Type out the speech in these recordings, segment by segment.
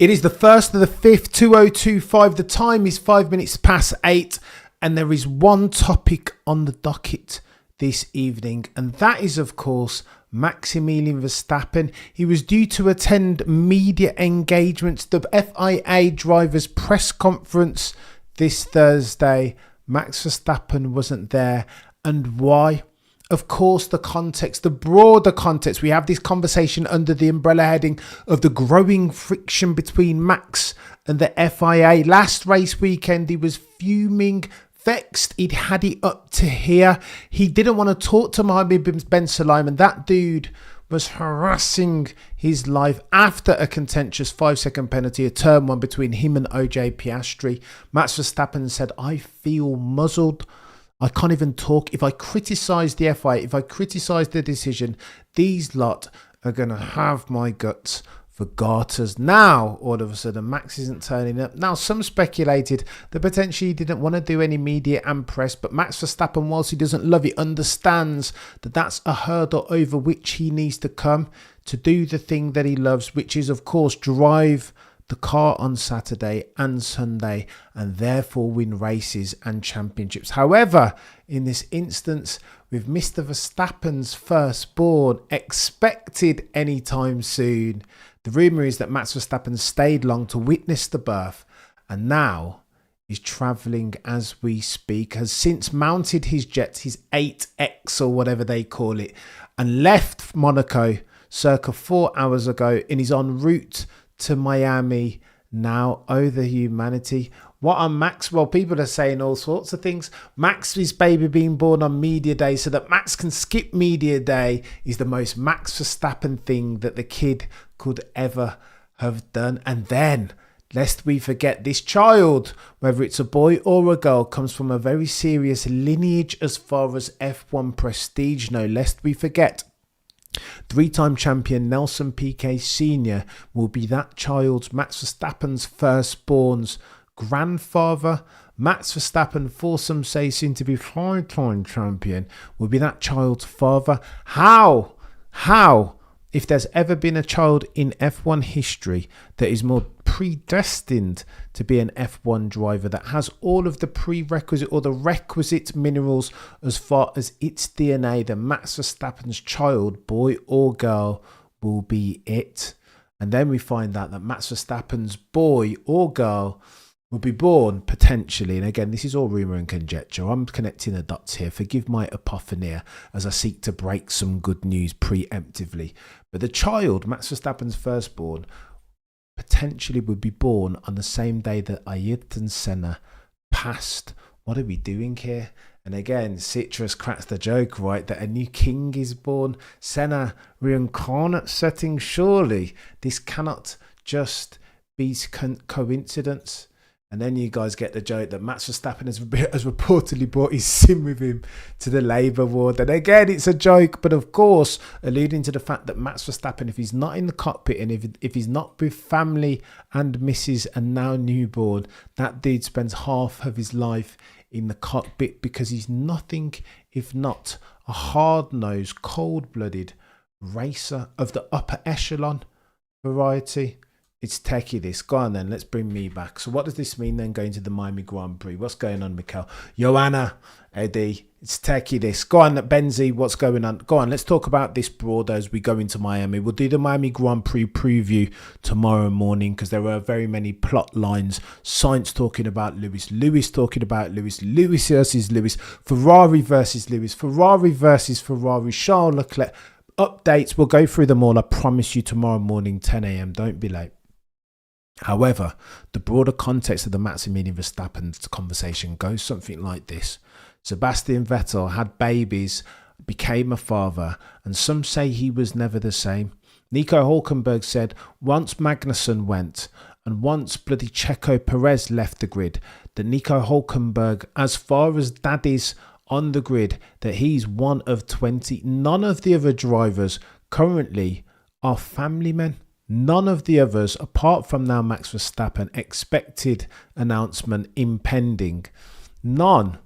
It is the 1st of the 5th, 2025. The time is 5 minutes past 8, and there is one topic on the docket this evening, and that is, of course, Maximilian Verstappen. He was due to attend media engagements, the FIA drivers' press conference this Thursday. Max Verstappen wasn't there, and why? Of course, the context, the broader context. We have this conversation under the umbrella heading of the growing friction between Max and the FIA. Last race weekend, he was fuming, vexed. He'd had it up to here. He didn't want to talk to Mohammed Ben Sulayem. That dude was harassing his life after a contentious 5-second penalty, a turn one between him and OJ Piastri. Max Verstappen said, "I feel muzzled. I can't even talk. If I criticise the FIA, if I criticise the decision, these lot are going to have my guts for garters." Now, all of a sudden, Max isn't turning up. Now, some speculated that potentially he didn't want to do any media and press, but Max Verstappen, whilst he doesn't love it, understands that that's a hurdle over which he needs to come to do the thing that he loves, which is, of course, drive the car on Saturday and Sunday, and therefore win races and championships. However, in this instance, with Mr. Verstappen's firstborn expected anytime soon, the rumour is that Max Verstappen stayed long to witness the birth, and now is travelling as we speak, has since mounted his jet, his 8X or whatever they call it, and left Monaco circa 4 hours ago, and is en route to Miami now. Oh, the humanity. What on Max? Well, people are saying all sorts of things. Max's baby being born on media day so that Max can skip media day is the most Max Verstappen thing that the kid could ever have done. And then, lest we forget, this child, whether it's a boy or a girl, comes from a very serious lineage as far as F1 prestige. No, lest we forget, three-time champion Nelson Piquet Sr. will be that child's, Max Verstappen's firstborn's grandfather. Max Verstappen, for some say soon to be five-time champion, will be that child's father. How? If there's ever been a child in F1 history that is more predestined to be an F1 driver, that has all of the prerequisite or the requisite minerals as far as its DNA, then Max Verstappen's child, boy or girl, will be it. And then we find out that Max Verstappen's boy or girl will be born potentially, and again, this is all rumour and conjecture. I'm connecting the dots here. Forgive my apophthegm as I seek to break some good news preemptively. But the child, Max Verstappen's firstborn, potentially would be born on the same day that Ayrton Senna passed. What are we doing here? And again, Citrus cracks the joke, right, that a new king is born. Senna reincarnate setting. Surely this cannot just be coincidence. And then you guys get the joke that Max Verstappen has reportedly brought his sim with him to the Labour ward. And again, it's a joke, but of course, alluding to the fact that Max Verstappen, if he's not in the cockpit and if he's not with family and missus and now newborn, that dude spends half of his life in the cockpit, because he's nothing if not a hard-nosed, cold-blooded racer of the upper echelon variety. It's techie, this. Go on then, let's bring me back. So what does this mean then, going to the Miami Grand Prix? What's going on, Mikel? Joanna, Eddie, it's techie, this. Go on, Benzi, what's going on? Go on, let's talk about this broader as we go into Miami. We'll do the Miami Grand Prix preview tomorrow morning, because there are very many plot lines. Sainz talking about Lewis, Lewis talking about Lewis, Lewis versus Lewis, Ferrari versus Lewis, Ferrari versus Ferrari, Charles Leclerc. Updates, we'll go through them all, I promise you, tomorrow morning, 10 a.m. Don't be late. However, the broader context of the Maximilian Verstappen conversation goes something like this. Sebastian Vettel had babies, became a father, and some say he was never the same. Nico Hülkenberg said once Magnussen went and once bloody Checo Perez left the grid, that Nico Hülkenberg, as far as daddies on the grid, that he's one of 20. None of the other drivers currently are family men. None of the others, apart from now Max Verstappen, expected announcement impending. None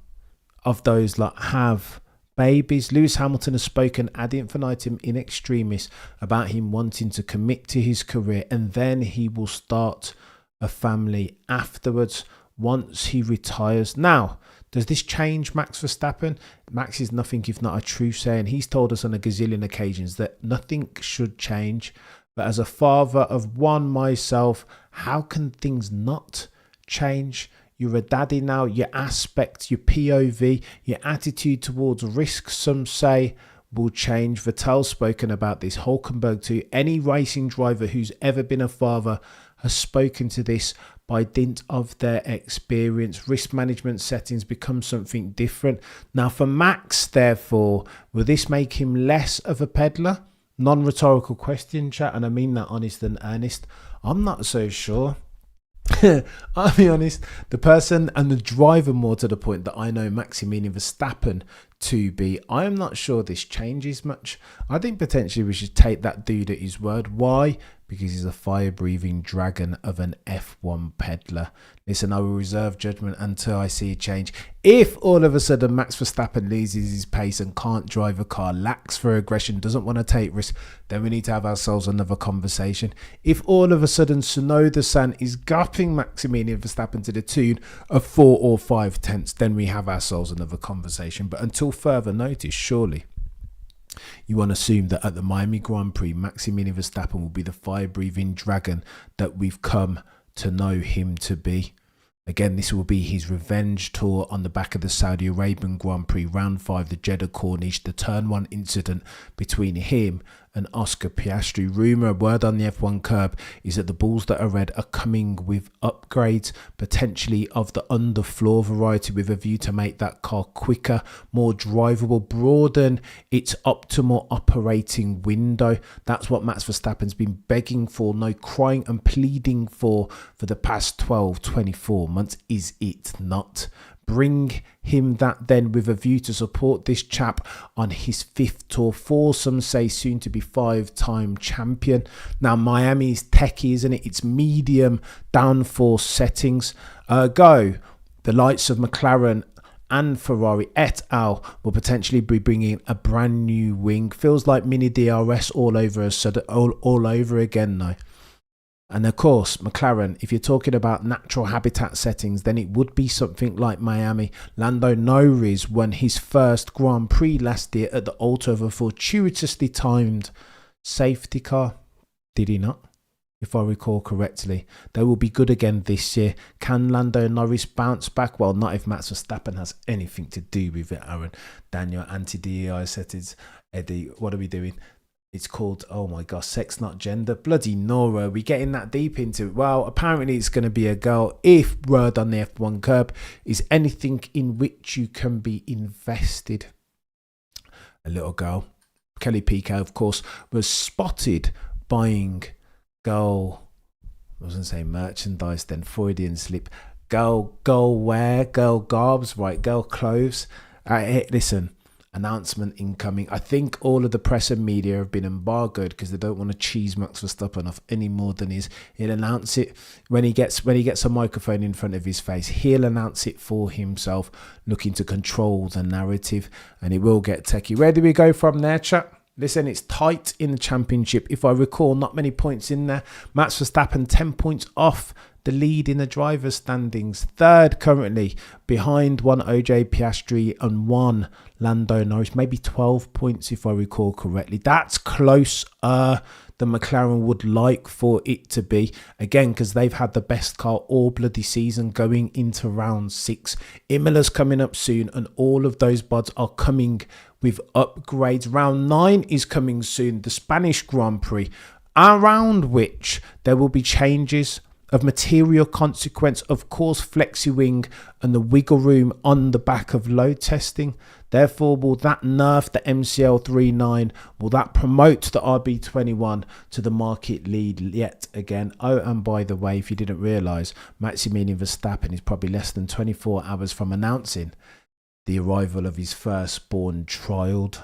of those have babies. Lewis Hamilton has spoken ad infinitum in extremis about him wanting to commit to his career, and then he will start a family afterwards once he retires. Now, does this change Max Verstappen? Max is nothing if not a truther, and he's told us on a gazillion occasions that nothing should change. But as a father of one myself, how can things not change? You're a daddy now. Your aspect, your POV, your attitude towards risk, some say, will change. Vettel's spoken about this. Hulkenberg too. Any racing driver who's ever been a father has spoken to this by dint of their experience. Risk management settings become something different. Now for Max, therefore, will this make him less of a peddler? Non-rhetorical question, chat, and I mean that honest and earnest. I'm not so sure. I'll be honest, the person and the driver, more to the point, that I know Maximilian Verstappen to be, I am not sure this changes much. I think potentially we should take that dude at his word. Why? Because he's a fire-breathing dragon of an F1 peddler. Listen, I will reserve judgment until I see a change. If all of a sudden Max Verstappen loses his pace and can't drive a car, lacks for aggression, doesn't want to take risks, then we need to have ourselves another conversation. If all of a sudden Tsunoda-san is gupping Maximilian Verstappen to the tune of 4 or 5 tenths, then we have ourselves another conversation. But until further notice, surely you want to assume that at the Miami Grand Prix, Maximilian Verstappen will be the fire-breathing dragon that we've come to know him to be. Again, this will be his revenge tour on the back of the Saudi Arabian Grand Prix, round 5, the Jeddah Corniche, the turn 1 incident between him and Oscar Piastri. Rumour, word on the F1 curb, is that the balls that are red are coming with upgrades, potentially of the underfloor variety, with a view to make that car quicker, more drivable, broaden its optimal operating window. That's what Max Verstappen's been begging for, no, crying and pleading for the past 12, 24 months, is it not? Bring him that then, with a view to support this chap on his 5th tour, for some say soon to be 5-time champion. Now Miami's techie, isn't it? It's medium downforce settings. Ergo, the likes of McLaren and Ferrari et al. Will potentially be bringing a brand new wing. Feels like mini DRS all over again now. And of course, McLaren, if you're talking about natural habitat settings, then it would be something like Miami. Lando Norris won his first Grand Prix last year at the altar of a fortuitously timed safety car. Did he not? If I recall correctly. They will be good again this year. Can Lando Norris bounce back? Well, not if Max Verstappen has anything to do with it, Aaron. Daniel, anti-DEI settings. Eddie, what are we doing? It's called, oh my gosh, sex not gender. Bloody Nora, we getting that deep into it. Well, apparently it's going to be a girl. If word on the F1 curb is anything in which you can be invested. A little girl, Kelly Piquet, of course, was spotted buying girl, I was going to say merchandise, then Freudian slip. Girl wear, girl garbs, right, girl clothes. Listen. Announcement incoming. I think all of the press and media have been embargoed because they don't want to cheese Max Verstappen off any more than he'll announce it when he gets a microphone in front of his face. He'll announce it for himself, looking to control the narrative, and it will get techie. Where do we go from there, chat? Listen, it's tight in the championship. If I recall, not many points in there. Max Verstappen 10 points off the lead in the driver's standings. 3rd currently, behind 1 OJ Piastri and 1 Lando Norris. Maybe 12 points if I recall correctly. That's closer than McLaren would like for it to be. Again, because they've had the best car all bloody season going into round 6. Imola's coming up soon, and all of those bods are coming with upgrades. Round 9 is coming soon, the Spanish Grand Prix, around which there will be changes of material consequence. Of course, FlexiWing and the wiggle room on the back of load testing. Therefore, will that nerf the MCL 39? Will that promote the RB21 to the market lead yet again? Oh, and by the way, if you didn't realise, Maximilian Verstappen is probably less than 24 hours from announcing the arrival of his firstborn child.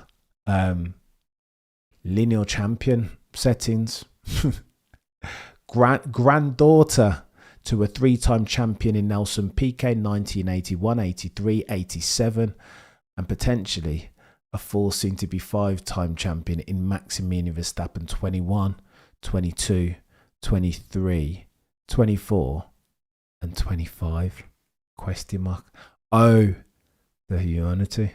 Lineal champion settings. Granddaughter to a 3-time champion in Nelson Piquet, 1981, 83, 87, and potentially a four, soon to be five-time champion in Maximilian Verstappen, 21, 22, 23, 24, and 25? Question mark. Oh, the humanity.